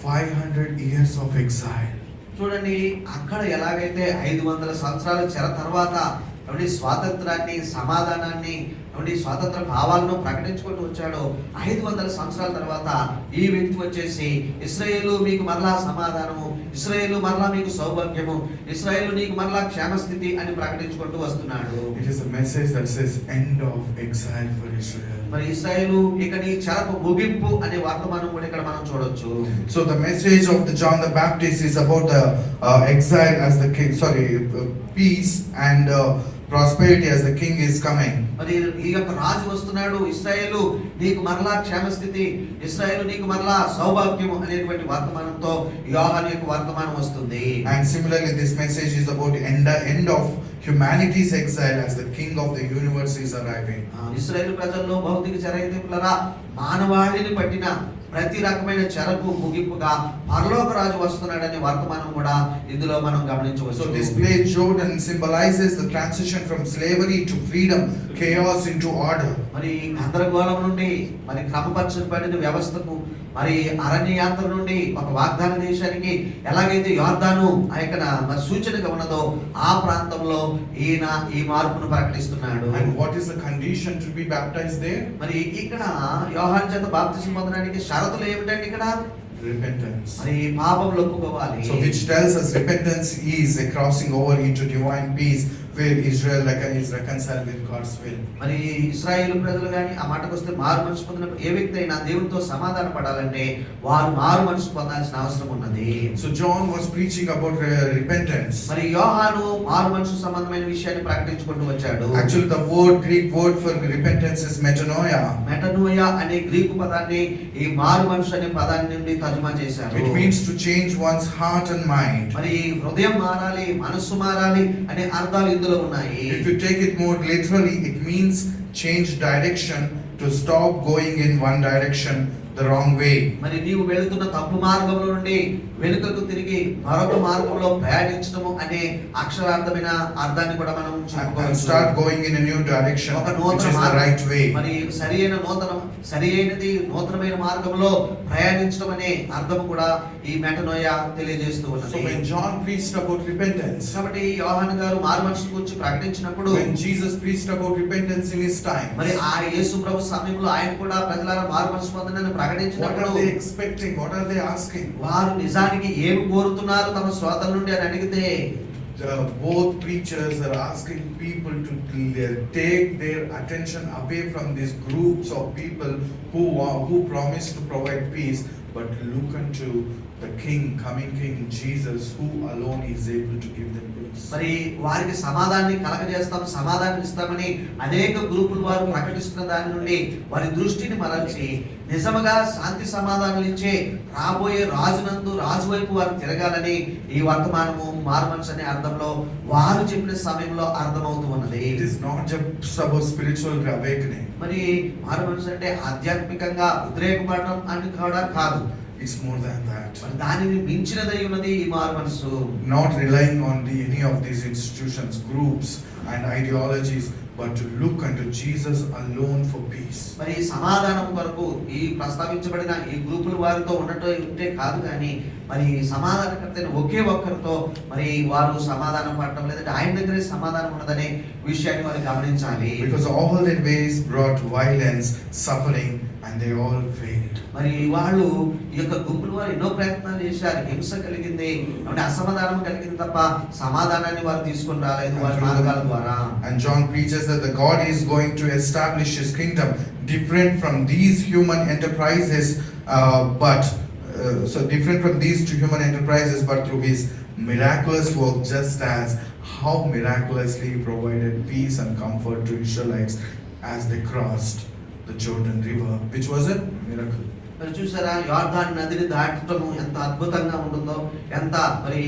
[SPEAKER 1] 500 years of exile.
[SPEAKER 2] చూడండి అక్కడ ఎలాగైతే 500 సంవత్సరాల చెర తర్వాత స్వాతంత్రాన్ని సమాధానాన్ని స్వాతంత్ర భావాలను ప్రకటించుకుంటూ వచ్చాడో 500 సంవత్సరాల తర్వాత ఈ వ్యక్తి వచ్చేసి ఇశ్రాయేలు మీకు మరలా సమాధానము, ఇశ్రాయేలు మరలా మీకు సౌభాగ్యము, ఇశ్రాయేలు నీకు మరలా క్షేమస్థితి అని ప్రకటించుకుంటూ వస్తున్నాడు.
[SPEAKER 1] It is a message that says end of exile for Israel.
[SPEAKER 2] మరి ఇశ్రాయేలు ఇక నీ చెరకు ముగింపు అనే వర్తమానం కూడా ఇక్కడ మనం చూడొచ్చు.
[SPEAKER 1] So the message of the John the Baptist is about the exile as the king, peace and prosperity as the king is coming.
[SPEAKER 2] మరి ఈ యొక్క రాజు వస్తున్నాడు, ఇశ్రాయేలు నీకు మరలా క్షేమస్థితి, ఇశ్రాయేలు నీకు మరలా సౌభాగ్యము అనేటువంటి వర్తమానంతో యోహాను యొక్క వర్తమానం వస్తుంది.
[SPEAKER 1] And similarly this message is about end of humanity's exile as the king of the universe is arriving.
[SPEAKER 2] ఇశ్రాయేలు ప్రజల్లో భౌతిక చెరయితులరా మానవాళిని పట్టిన ప్రతి రకమైన చెరకు ముగింపుగా పరలోక రాజు వస్తున్నాడనే వర్తమానం కూడా ఇందులో మనం గమనించవచ్చు.
[SPEAKER 1] So this place Jordan symbolizes the transition from slavery to freedom, chaos into order.
[SPEAKER 2] మరి గందరగోళం నుండి మరి క్రమపరచబడిన వ్యవస్థకు, మరి అరణ్య యాత్ర నుండి ఒక వాగ్దాన దేశానికి ఎలాగైతే యోర్దాను ఆ యొక్క సూచనగా ఉన్నదో ఆ ప్రాంతంలో ఈయన ఈ మార్పును ప్రకటిస్తున్నాడు.
[SPEAKER 1] And what is the condition to be baptized there?
[SPEAKER 2] మరి ఇక్కడ యోహాను చేత బాప్తిస్మం పొందడానికి షరతులు ఏమిటంటే ఇక్కడ
[SPEAKER 1] repentance.
[SPEAKER 2] మరి పాపములు ఒప్పుకోవాలి.
[SPEAKER 1] So which tells us repentance is a crossing over into divine peace where Israel is reconciled with God's will.
[SPEAKER 2] మరి ఇశ్రాయేలు ప్రజలు గాని ఆ మాటకు వస్తే మారు మనసు పొందినప్పుడు ఏ వ్యక్తి అయినా దేవునితో సమాధాన పడాలంటే వారు మారు మనసు పొందాల్సిన అవసరం ఉన్నది.
[SPEAKER 1] So John was preaching about repentance.
[SPEAKER 2] మరి యోహాను మారు మనసు సంబంధమైన విషయాన్ని ప్రకటించుకుంటూ వచ్చాడు.
[SPEAKER 1] Actually the Greek word for repentance is metanoia.
[SPEAKER 2] మెటనోయా అనే గ్రీకు పదాన్ని ఈ మారు మనసు అనే పదాన్ని నుండి తర్జుమా చేశారు.
[SPEAKER 1] It means to change one's heart and mind.
[SPEAKER 2] మరి హృదయం మారాలి, మనస్సు మారాలి అనే అర్థాలు ఇందులో ఉన్నాయి.
[SPEAKER 1] If you take it more literally, it means change direction, to stop going in one direction the wrong way.
[SPEAKER 2] మరి నీవు వెళ్తున్న తప్పు మార్గంలో నుండి వెనుకకు తిరిగి మరొక మార్గంలో ప్రయాణించడము అనే అక్షరార్థమైన అర్థాన్ని కూడా మనం
[SPEAKER 1] And start going in a new direction, which is the right way.
[SPEAKER 2] మరి సరియైనది నూతనమైన మార్గంలో ప్రయాణించడం అనే అర్థం కూడా ఈ మెటనోయా తెలియజేస్తూ ఉన్నది.
[SPEAKER 1] So when John preached about repentance,
[SPEAKER 2] కాబట్టి యోహాను గారు మారు మనసు గురించి ప్రకటించినప్పుడు,
[SPEAKER 1] when Jesus preached about repentance in his time,
[SPEAKER 2] మరి ఆ యేసు ప్రభు సమయంలో ఆయన కూడా ప్రజలారా మారు మనసు పొందండి
[SPEAKER 1] what are they expecting? What are they asking?
[SPEAKER 2] వారు నిజానికి ఏమి కోరుతున్నారు తమ శ్రోతల నుండి అని అడిగితే,
[SPEAKER 1] both preachers are asking people to take their attention away from these groups of people who promise to provide peace, but look unto the coming King Jesus, who alone is able to give them peace.
[SPEAKER 2] మరి వారికి సమాధానాన్ని కలగజేస్తాం, సమాధానం ఇస్తామని అనేక గ్రూపులు వారు ప్రకటిస్తున్న దాని నుండి వారి దృష్టిని మరల్చి నిజముగా శాంతి సమాధానాలు ఇచ్చే రాబోయే రాజు వైపు వారు తిరగాలని ఈ వర్తమానము మారుమనసు అనే అర్థంలో వారు చెప్పిన సమయంలో అర్థమవుతూ ఉన్నది.
[SPEAKER 1] It is not just about spiritual awakening.
[SPEAKER 2] మరి మారుమనసు అంటే ఆధ్యాత్మికంగా ఉద్రేకపడడం అని కూడా కాదు.
[SPEAKER 1] It's more than that.
[SPEAKER 2] మరి దానిని మించినదై ఉన్నది ఈ మారుమనసు.
[SPEAKER 1] Not relying on any of these institutions, groups and ideologies, but to look unto Jesus alone for peace.
[SPEAKER 2] మరి సమాధానం కొరకు ఈ ప్రస్తావించబడిన ఈ గ్రూపుల వారితో ఉంటే కాదు కానీ మరి సమాధానకర్త ఒకే ఒక్కరితో మరి వారు సమాధానం పడటం లేదంటే ఆయన దగ్గరే సమాధానం ఉన్నదనే విషయాన్ని వారు గమనించాలి.
[SPEAKER 1] Because all their ways brought violence, suffering, and they all failed.
[SPEAKER 2] మరి వాళ్ళు ఈ యొక్క గుంపుల వారు ఎన్నో ప్రయత్నాలు చేశారు, హింస కలిగింది, అసమాధానం కలిగింది తప్ప సమాధానాన్ని వారు తీసుకొని రాలేదు వారి మార్గాల ద్వారా.
[SPEAKER 1] And John preaches that the God is going to establish his kingdom different from these human enterprises, different from these two human enterprises, but through his miraculous work, just as how miraculously he provided peace and comfort to Israelites as they crossed the Jordan River, which was a miracle.
[SPEAKER 2] మరి చూసారా, యోర్దాను నదిని దాటడం ఎంత అద్భుతంగా ఉంటుందో, ఎంత మరి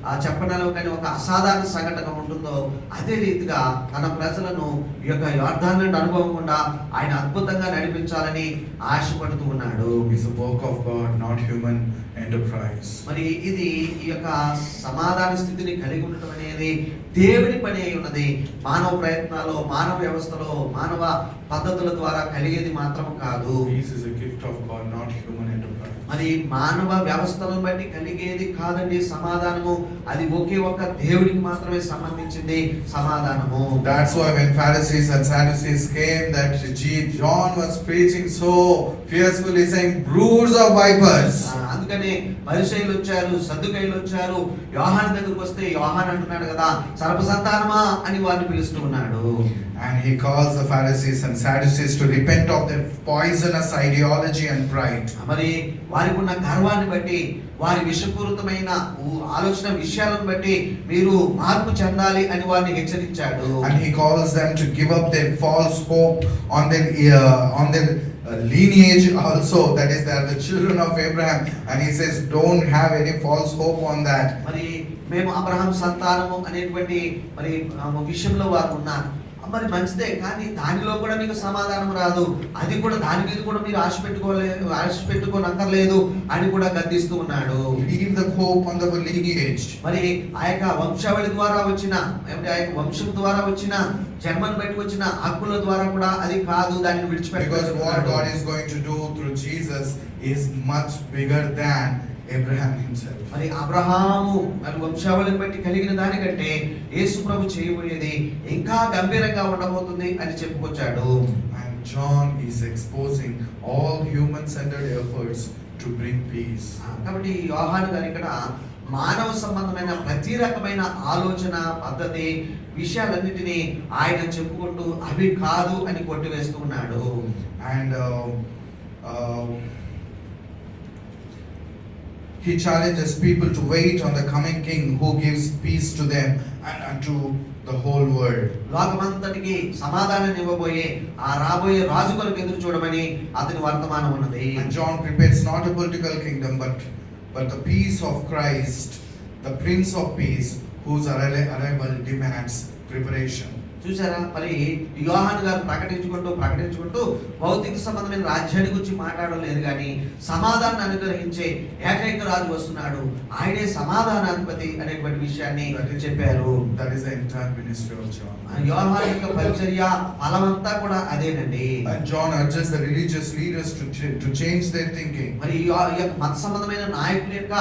[SPEAKER 2] ఆ చెప్పడంలో కానీ ఒక అసాధారణ సంఘటన ఉంటుందో, అదే రీతిగా తన ప్రజలను ఈ యొక్క యోర్దాను నుండి అనుభవం గుండా ఆయన అద్భుతంగా నడిపించాలని ఆశపడుతూ ఉన్నాడు.
[SPEAKER 1] It's the work of God, not human enterprise.
[SPEAKER 2] మరి ఇది ఈ యొక్క సమాధాన స్థితిని కలిగి ఉండటం అనేది దేవుని పని అయి ఉన్నది. మానవ ప్రయత్నాలు, మానవ వ్యవస్థలో, మానవ పద్ధతుల ద్వారా కలిగేది మాత్రం కాదు.
[SPEAKER 1] Peace is a gift of God, not human enterprise.
[SPEAKER 2] మరి మానవ వ్యవస్థలను బట్టి కలిగేది కాదండి సమాధానము, అది ఒకే ఒక్క దేవుడికి మాత్రమే సంబంధించింది సమాధానము.
[SPEAKER 1] That's why when Pharisees and Sadducees came, that John was preaching so fiercely, saying, "Broods of vipers."
[SPEAKER 2] అందుకనే పరిసయ్యులు వచ్చారు, సద్దుకయ్యులు వచ్చారు. యోహాను దగ్గరికి వస్తే యోహాను అంటున్నాడు కదా, సర్ప సంతానమా అని వారిని పిలుస్తూ ఉన్నాడు.
[SPEAKER 1] And he calls the Pharisees and Sadducees to repent of their poisonous ideology and pride.
[SPEAKER 2] మరి వారికి ఉన్న గర్వాన్ని బట్టి, వారి విషపూరితమైన ఆలోచన విషయాలను బట్టి మీరు మార్పు చెందాలి అని వారిని హెచ్చరించాడు.
[SPEAKER 1] And he calls them to give up their false hope on their lineage also, that is, they are the children of Abraham, and he says, don't have any false hope on that.
[SPEAKER 2] మరి మేము Abraham సంతానము అనేటువంటి మరి విషయంలో వారు ఉన్నారు. మరి మంచిదే, కానీ దానిలో కూడా మీకు సమాధానం రాదు, అది కూడా దాని మీద కూడా మీరు ఆశ పెట్టుకోనక్కర్లేదు అని కూడా గద్దిస్తూ ఉన్నాడు.
[SPEAKER 1] Leave the hope on the lineage.
[SPEAKER 2] మరి ఆ యొక్క వంశావళి ద్వారా వచ్చిన, ఆ యొక్క వంశం ద్వారా వచ్చిన, జన్మను బట్టి వచ్చిన హక్కుల ద్వారా కూడా అది కాదు, దాన్ని విడిచిపెట్టాలి.
[SPEAKER 1] Because what God is going to do through Jesus is much bigger than Abraham himself.
[SPEAKER 2] మరి అబ్రహాము మరి వంశావళిని బట్టి కలిగిన దానికంటే యేసు ప్రభు చేయబోయేది ఇంకా గంభీరంగా ఉండబోతుంది అని చెప్పుకొచ్చాడు.
[SPEAKER 1] And John is exposing all human-centered efforts to bring peace.
[SPEAKER 2] కాబట్టి యోహాను గారు ఇక్కడ మానవ సంబంధమైన ప్రతి రకమైన ఆలోచన పద్ధతి విషయాలన్నిటినీ ఆయన చెప్పుకుంటూ అవి కాదు అని కొట్టివేస్తూ ఉన్నాడు.
[SPEAKER 1] And he challenges people to wait on the coming king who gives peace to them and unto the whole world.
[SPEAKER 2] లోకమంతటికి సమాధానం ఇవ్వబోయే ఆ రాబోయే రాజు కొరకు ఎదురు చూడమని అతని వర్తమానం ఉన్నది.
[SPEAKER 1] And John prepares not a political kingdom but the peace of Christ, the Prince of Peace, whose arrival demands preparation.
[SPEAKER 2] చూసారా, మరి యోహాను గారు ప్రకటించుకుంటూ భౌతిక సంబంధమైన రాజ్యాన్ని గురించి మాట్లాడడం లేదు, కానీ సమాధానాన్ని అనుగ్రహించే ఏకైక రాజు వస్తున్నాడు, ఆయనే సమాధానాధిపతి అనేటువంటి విషయాన్ని చెప్పారు.
[SPEAKER 1] That is the entire ministry of John.
[SPEAKER 2] యోహాను యొక్క పరిచర్య ఫలమంతా కూడా అదేనండి.
[SPEAKER 1] And John urges the religious leaders to change their thinking.
[SPEAKER 2] మరి ఈ యొక్క మత సంబంధమైన నాయకుల యొక్క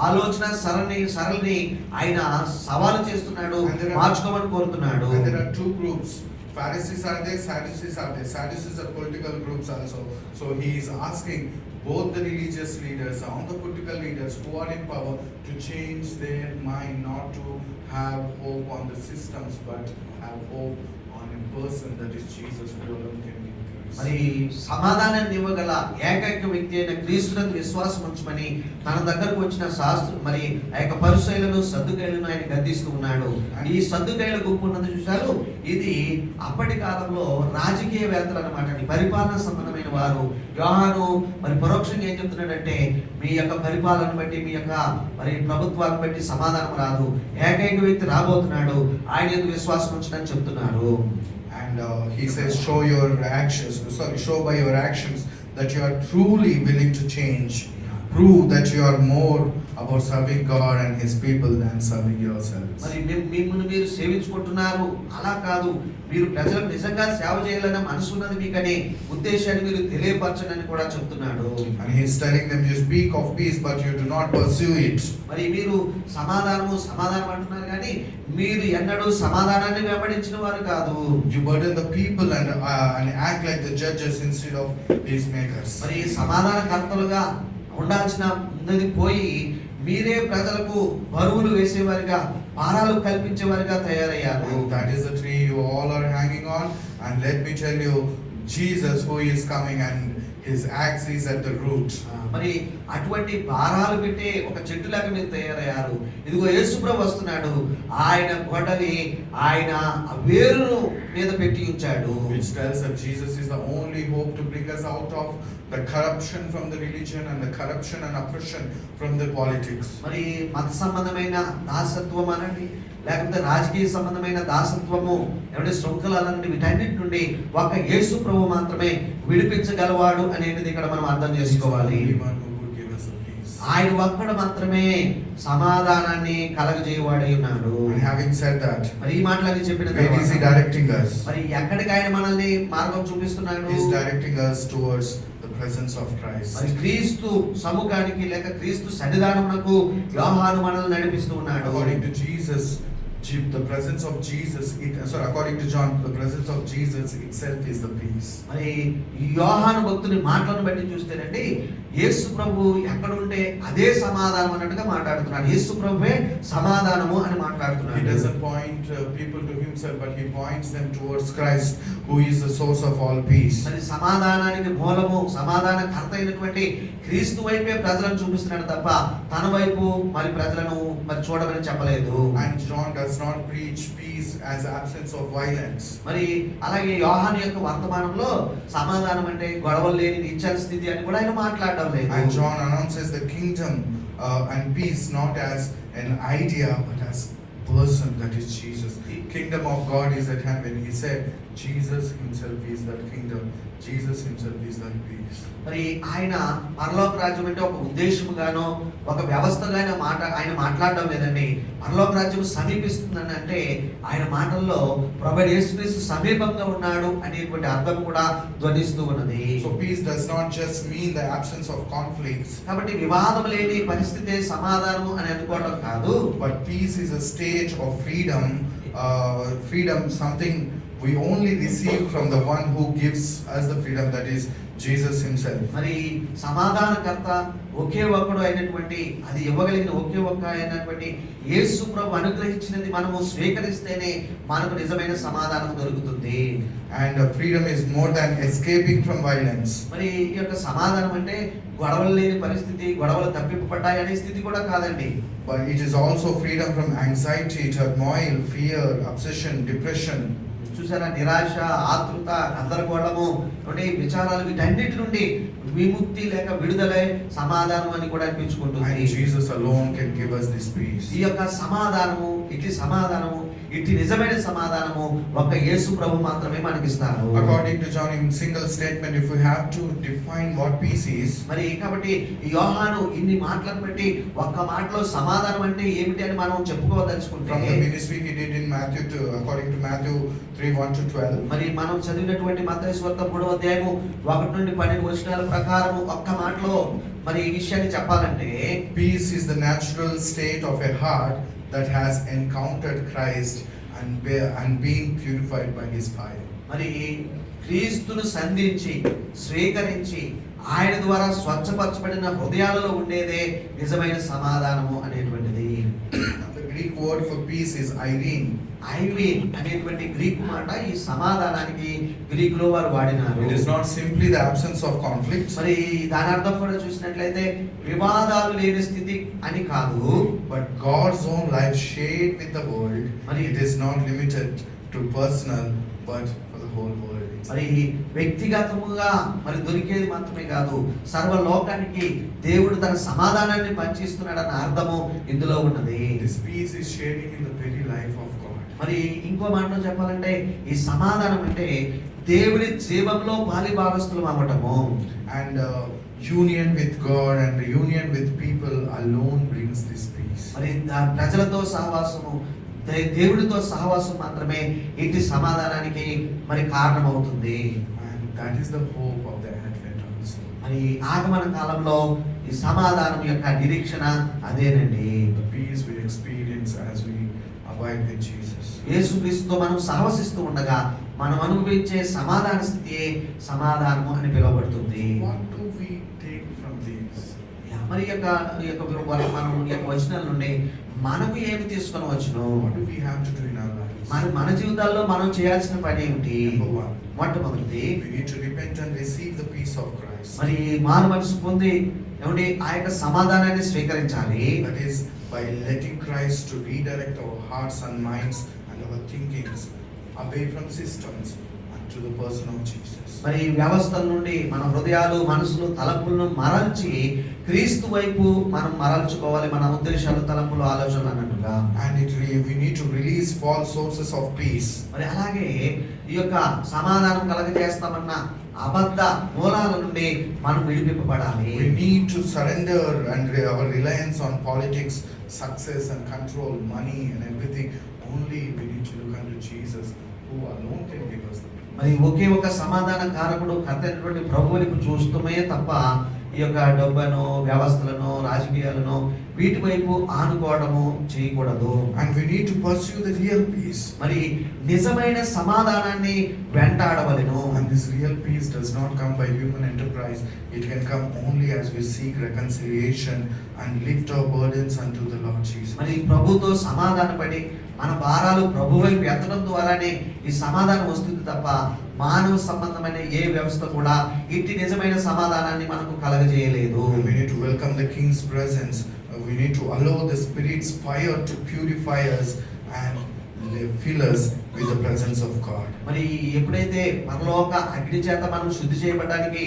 [SPEAKER 2] ఆలోచన సరళిని ఆయన సవాలు చేస్తున్నాడు, మార్చుకోమని కోరుతున్నాడు.
[SPEAKER 1] And there are two groups. Pharisees are there, Sadducees are there. Sadducees are political groups also. So he is asking both the religious leaders and the political leaders who are in power to change their mind, not to have hope on the systems but have hope on a person, that is Jesus, who alone can be increased.
[SPEAKER 2] మరి సమాధానాన్ని ఇవ్వగల ఏకైక వ్యక్తి అయిన క్రీస్తునందు విశ్వాసం ఉంచమని తన దగ్గరకు వచ్చిన శాస్త్రులు మరి ఆ యొక్క పరిసయ్యులను సద్దుకయ్యులను ఆయన గద్దిస్తూ ఉన్నాడు. ఈ సద్దుకయ్యుల గుంపు ఉన్నది చూశారు, ఇది అప్పటి కాలంలో రాజకీయవేత్తలు అన్నమాట, పరిపాలన సంబంధమైన వారు. యోహాను మరి పరోక్షంగా ఏం చెప్తున్నాడంటే, మీ యొక్క పరిపాలన బట్టి మీ యొక్క మరి ప్రభుత్వాన్ని బట్టి సమాధానం రాదు, ఏకైక వ్యక్తి రాబోతున్నాడు, ఆయన యందు విశ్వాసం ఉంచమని చెప్తున్నాడు.
[SPEAKER 1] And he says, show by your actions that you are truly willing to change. Prove that you are more about serving God and His people than serving yourselves.
[SPEAKER 2] మరి మిమ్మల్ని మీరు సేవించుకుంటున్నారు, అలా కాదు, మీరు ప్రజలకు నిజంగా సేవ చేయాలన్న మనసు ఉన్నది మీకనే ఉద్దేశాన్ని మీరు తెలియపరచనని కూడా చెప్తున్నాడు.
[SPEAKER 1] And he is telling them, you speak of peace but you do not pursue it.
[SPEAKER 2] మరి మీరు సమాధానం అంటున్నారు, కానీ మీరు ఎన్నడూ సమాధానాన్ని వెంబడించిన వారు కాదు.
[SPEAKER 1] You burden the people and act like the judges instead of peacemakers.
[SPEAKER 2] మరి సమాధానకర్తలుగా ఉండాల్సిన ఉన్నది పోయి మీరే ప్రజలకు బరువులు వేసేవారిగా, భారాలు కల్పించేవారిగా తయారయ్యారు.
[SPEAKER 1] That is the tree you all are hanging on. And let me tell you, Jesus who is coming and his axe is at the root.
[SPEAKER 2] మరి అటువంటి భారాలు పెట్టే ఒక చెట్టులాగా మీరు తయారయ్యారు. ఇదిగో యేసుప్రభు వస్తున్నాడు, ఆయన గొడ్డలి ఆయన వేరును మీద పెట్టి ఉంచాడు.
[SPEAKER 1] Which tells that Jesus is the only hope to bring us out of the corruption from the religion and the corruption and oppression from the politics.
[SPEAKER 2] మరి మత సంబంధమైన దాసత్వం అనండి, లేకపోతే రాజకీయ సంబంధమైన దాసత్వము, ఏమంటే శృంఖలాలన్నీ వీటన్నిటి నుండి ఒక యేసు ప్రభు మాత్రమే విడిపించగలవాడు అనేది ఇక్కడ మనం అర్థం చేసుకోవాలి. ఆయన ఒక్కడు మాత్రమే సమాధానాన్ని కలగజేయవాడై ఉన్నాడు.
[SPEAKER 1] Having said that,
[SPEAKER 2] మరి ఈ మాటలన్నీ చెప్పిన
[SPEAKER 1] where is he directing us?
[SPEAKER 2] మరి ఎక్కడికి ఆయన మనల్ని మార్గం చూపిస్తున్నాడు?
[SPEAKER 1] He is directing us towards the presence of Christ.
[SPEAKER 2] మరి క్రీస్తు సముఖానికి లేక క్రీస్తు సన్నిధానమునకు యోహాను మనల్ని నడిపిస్తూ ఉన్నాడు.
[SPEAKER 1] According to Jesus, the presence of Jesus, according to John, the presence of Jesus itself is the peace.
[SPEAKER 2] మరి యోహాను భక్తుని మాటలను బట్టి చూస్తేనండి, యేసు ప్రభు ఎక్కడుంటే అదే సమాధానం అన్నట్టుగా మాట్లాడుతున్నాడు. యేసు ప్రభువే సమాధానము అని మాట్లాడుతున్నాడు.
[SPEAKER 1] He doesn't point people to himself, but he points them towards Christ, who is the source of all peace.
[SPEAKER 2] మరి సమాధానానికి మూలము, సమాధానకర్త అయినటువంటి క్రీస్తు వైపే ప్రజలను చూపిస్తున్నాడు తప్ప తన వైపు మరి ప్రజలను మరి చూడమని చెప్పలేదు.
[SPEAKER 1] And John does not preach peace as absence of violence.
[SPEAKER 2] మరి అలాగే యోహాను యొక్క వర్తమానంలో సమాధానం అంటే గొడవలు లేని నిశ్చల స్థితి అని కూడా ఆయన మాట్లాడడం లేదు.
[SPEAKER 1] And John announces the kingdom and peace not as an idea but as person, that is Jesus. The kingdom of God is at hand. When he said Jesus himself is that kingdom, Jesus himself is that peace.
[SPEAKER 2] మరి ఆయన పరలోక రాజ్యం అంటే ఒక ఉద్దేశముగానో ఒక వ్యవస్థగానే ఆయన మాట్లాడడం లేదండి. పరలోక రాజ్యం సమీపిస్తుందని అంటే ఆయన మాటల్లో ప్రభువు యేసుక్రీస్తు సమీపంగా ఉన్నాడు అనేటువంటి అర్థం కూడా ధ్వనిస్తూ ఉన్నది.
[SPEAKER 1] So peace does not just mean the absence of conflicts.
[SPEAKER 2] కాబట్టి వివాదం లేని పరిస్థితే సమాధానము అని అనుకోవడం కాదు.
[SPEAKER 1] But peace is a stage of freedom. Freedom, something we only receive from the one who gives us the freedom, that is Jesus himself.
[SPEAKER 2] మరి సమాధానకర్త ఒకే ఒక్కడు అయినటువంటి అది ఇవ్వగలిగిన ఒకే ఒక్క అయినటువంటి యేసు ప్రభు అనుగ్రహించినది మనము స్వీకరిస్తేనే మనకు నిజమైన సమాధానం దొరుకుతుంది.
[SPEAKER 1] And freedom is more than escaping from violence.
[SPEAKER 2] మరి ఈ యొక్క సమాధానం అంటే గొడవలు లేని పరిస్థితి, గొడవలు తప్పింపబడ్డాయి అనే స్థితి కూడా కాదండి.
[SPEAKER 1] But it is also freedom from anxiety, turmoil, fear, obsession, depression.
[SPEAKER 2] చూసారా, నిరాశ, ఆతృత, గందరగోళము నుండి విచారాలు వీటన్నిటి నుండి విముక్తి లేక విడుదలై సమాధానం అని కూడా అనిపించుకుంటుంది.
[SPEAKER 1] And Jesus alone can give us this peace.
[SPEAKER 2] ఈ యొక్క సమాధానము, ఇట్టి నిజమైన సమాధానము ఒక్క యేసు ప్రభు మాత్రమే మనకిస్తారు.
[SPEAKER 1] According to John, in single statement, if we have to define what peace is,
[SPEAKER 2] మరి కాబట్టి ఈ యోహాను ఇన్ని మాటలను బట్టి ఒక్క మాటలో సమాధానం అంటే ఏమిటి అని మనం చెప్పుకోదలుచుకుంటే,
[SPEAKER 1] from the ministry he did in Matthew 2, according to Matthew 3:1-12.
[SPEAKER 2] మరి మనం చదివినటువంటి మత్తయి సువార్త 3వ అధ్యాయము 1 నుండి 12 వచనాల ప్రకారం ఒక్క మాటలో మరి ఈ విషయాన్ని చెప్పాలంటే,
[SPEAKER 1] peace is the natural state of a heart that has encountered Christ and being purified by his fire.
[SPEAKER 2] మరి క్రీస్తును సంధించి స్వీకరించి ఆయన ద్వారా స్వచ్ఛపరచబడిన హృదయాలలో ఉండేదే నిజమైన సమాధానము అనేటువంటిది.
[SPEAKER 1] The Greek word for peace is Irene.
[SPEAKER 2] Irene అనేటువంటి గ్రీక్ మాట ఈ సమాధానానికి గ్రీక్ లో వారు వాడినారు.
[SPEAKER 1] It is not simply the absence of conflicts,
[SPEAKER 2] మరి దాని అర్థం కూడా చూసినట్లయితే వివాదాలు లేని స్థితి అని కాదు,
[SPEAKER 1] but God's own life shared with the world.
[SPEAKER 2] మరి
[SPEAKER 1] It is not limited to personal, but for the whole world.
[SPEAKER 2] మరి వ్యక్తిగతముగా మరి దొరికేది మాత్రమే కాదు, సర్వలోకానికి దేవుడు తన సమాధానాన్ని పంచిస్తున్నాడన్న అర్థము ఇందులో ఉన్నది.
[SPEAKER 1] This peace is sharing in the very life of God.
[SPEAKER 2] మరి ఇంకో మాటలో చెప్పాలంటే ఈ సమాధానం అంటే దేవుని జీవంలో పాలి భాగస్తులం అవ్వటము.
[SPEAKER 1] And union with God and union with people alone brings this peace.
[SPEAKER 2] మరి ప్రజలతో సహవాసము, దేవుడితో సహవాసం మాత్రమే ఇట్టి సమాధానానికి మరి కారణమవుతుంది.
[SPEAKER 1] And that is the hope of the Advent also.
[SPEAKER 2] మరి ఆగమన కాలంలో ఈ సమాధానం యొక్క నిరీక్షణ అదేనండి.
[SPEAKER 1] The peace we experience as we abide with Jesus.
[SPEAKER 2] యేసుక్రీస్తుతో మనం సహవసిస్తూ ఉండగా మనం అనుభవించే సమాధాన స్థితియే సమాధానము అని పిలువబడుతుంది.
[SPEAKER 1] What do we take from this?
[SPEAKER 2] మరి మనం ఈ యొక్క వచనాల నుండి మనకు ఏమి తీసుకొని వచ్చును?
[SPEAKER 1] What do we have to do in our lives?
[SPEAKER 2] మన జీవితాల్లో మనం చేయాల్సిన పని ఏమిటి?
[SPEAKER 1] Number one,
[SPEAKER 2] మొట్టమొదటిది,
[SPEAKER 1] we need to repent and receive the peace of Christ.
[SPEAKER 2] మరి మారు మనసు పొంది ఏమండి ఆ యొక్క సమాధానాన్ని స్వీకరించాలి.
[SPEAKER 1] That is by letting Christ to redirect our hearts and minds and our thinkings away from systems and to the person of Jesus.
[SPEAKER 2] మరి వ్యవస్థల నుండి మన హృదయాలు, మనసులు, తలంపులను మరల్చి క్రీస్తు వైపు మనం మరల్చుకోవాలి. మన ఉద్దేశాలు, తలంపులు, ఆలోచనలు అన్నట్టుగా.
[SPEAKER 1] And we need to release false sources of peace.
[SPEAKER 2] మరి అలాగే ఈ యొక్క సమాధానం కలగజేస్తామన్న అబద్ధ మూలాల నుండి మనం విడిపింపబడాలి.
[SPEAKER 1] We need to surrender and our reliance on politics, success and control, money and everything. Only we need to look unto Jesus, who alone can give us the peace.
[SPEAKER 2] మరి ఒకే ఒక సమాధాన కారకుడు కర్తైనటువంటి ప్రభువుని చూస్తమే తప్ప ఈ యొక్క డబ్బును, వ్యవస్థలను, రాజకీయాలను వీటి వైపు ఆనుకోవడము చేయకూడదు.
[SPEAKER 1] And we need to pursue the real peace.
[SPEAKER 2] మరి నిజమైన సమాధానాన్ని వెంటాడవలెను.
[SPEAKER 1] And this real peace does not come by human enterprise. It can come only as we seek reconciliation and lift our burdens unto the Lord Jesus.
[SPEAKER 2] మరి ప్రభుతో సమాధానపడి మన భారాలు ప్రభు వైపు ఎత్తడం ద్వారానే ఈ సమాధానం వస్తుంది తప్ప మానవ సంబంధమైన ఏ వ్యవస్థ కూడా ఇట్టి నిజమైన సమాధానాన్ని మనకు కలగజేయలేదు.
[SPEAKER 1] We need to welcome the King's presence. We need to allow the Spirit's fire to purify us and fill us with the presence of God.
[SPEAKER 2] మరి ఎప్పుడైతే పరలోక అగ్ని చేత మనం శుద్ధి చేయబడడానికి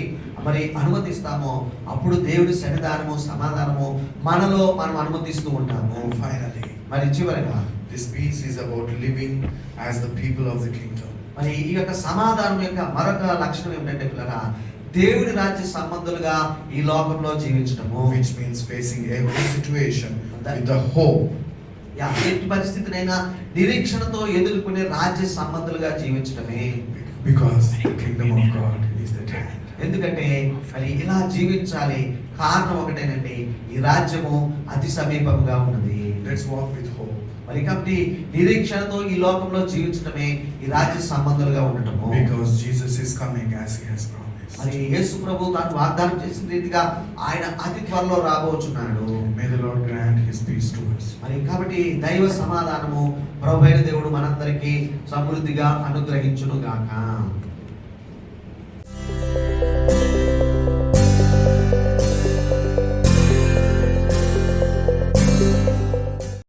[SPEAKER 2] మరి అనుమతిస్తామో అప్పుడు దేవుడి సన్నిధానము, సమాధానము మనలో మనం అనుమతిస్తూ ఉంటాము.
[SPEAKER 1] And finally,
[SPEAKER 2] మరి చివరగా
[SPEAKER 1] this peace is about living as the people of the kingdom.
[SPEAKER 2] మరి ఈ యొక్క సమాధానం యొక్క మరొక లక్షణం ఏమిటంటే పిల్లరా, దేవుడి రాజ్య సంబంధులుగా ఈ లోకంలో జీవించడము.
[SPEAKER 1] Which means facing every situation with the hope.
[SPEAKER 2] ఎట్టి పరిస్థితినైనా నిరీక్షణతో ఎదుర్కొనే రాజ్య సంబంధులుగా జీవించడమే.
[SPEAKER 1] Because the kingdom of God is at hand.
[SPEAKER 2] ఎందుకంటే మరి ఇలా జీవించాలి. కారణం ఒకటేనండి, ఈ రాజ్యము అతి సమీపంగా ఉన్నది.
[SPEAKER 1] Let's walk with hope.
[SPEAKER 2] మరి కాబట్టి నిరీక్షణతో ఈ లోకంలో జీవించడమే ఈ రాజ్య సంబంధాలుగా ఉండటము.
[SPEAKER 1] Because Jesus is coming as He has promised.
[SPEAKER 2] మరి యేసు ప్రభు తాను వాగ్దానం చేసిన రీతిగా ఆయన అతి త్వరలో రాబోచున్నాడు.
[SPEAKER 1] May the Lord grant His peace to us.
[SPEAKER 2] మరి కాబట్టి దైవ సమాధానము ప్రభువైన దేవుడు మనందరికీ సమృద్ధిగా అనుగ్రహించును గాక.